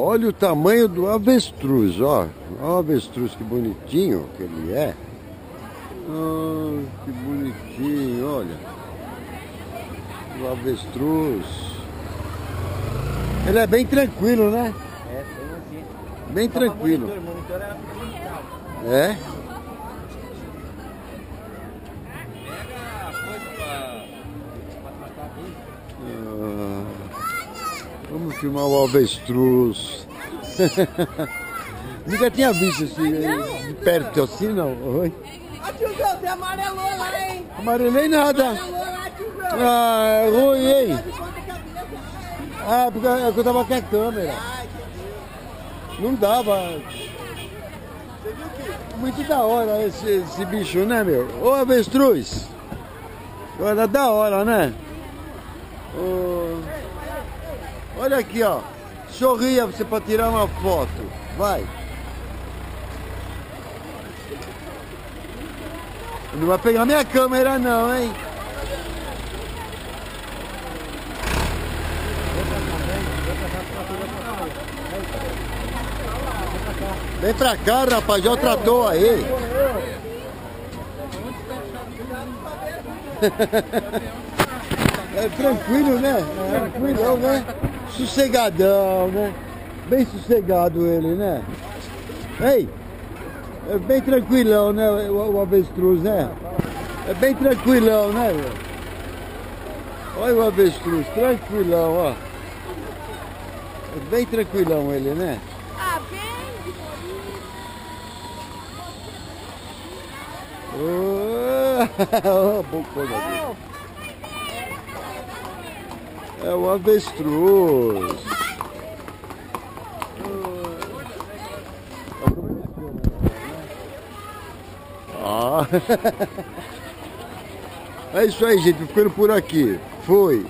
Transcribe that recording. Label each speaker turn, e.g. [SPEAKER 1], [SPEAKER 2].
[SPEAKER 1] Olha o tamanho do avestruz, ó. Olha o avestruz, que bonitinho que ele é. Oh, que bonitinho, olha. O avestruz. Ele é bem tranquilo, né?
[SPEAKER 2] É, tem aqui.
[SPEAKER 1] Bem tranquilo.
[SPEAKER 2] Monitor era limitado.
[SPEAKER 1] É?
[SPEAKER 2] Pega a coisa pra tratar dele.
[SPEAKER 1] Vamos filmar o avestruz. Nunca tinha visto assim, de perto assim, não. Oi?
[SPEAKER 3] Ó, tiozão, você amarelou lá, hein?
[SPEAKER 1] Amarelei nada.
[SPEAKER 3] Amarelou lá, tiozão.
[SPEAKER 1] Ah, é ruim, hein?
[SPEAKER 3] Tá de ponta cabeça.
[SPEAKER 1] Ah, porque eu tava com a câmera.
[SPEAKER 3] Ai,
[SPEAKER 1] Não dava. Muito da hora esse bicho, né, meu? Ô, avestruz. Olha, da hora, né? Ô, olha aqui, ó. Sorria você pra tirar uma foto. Vai. Não vai pegar minha câmera não, hein? Vem pra cá, rapaz, já o tratou aí. É tranquilo, né? Tranquilão, né? Sossegadão, né? Bem sossegado ele, né? Ei, é bem tranquilão, né? O avestruz, né? É bem tranquilão, né? Olha o avestruz, tranquilão, ó. É bem tranquilão ele, né?
[SPEAKER 3] Ah, bem.
[SPEAKER 1] Oh, bocona dele. É o avestruz. Ah. É isso aí, gente. Ficando por aqui. Foi.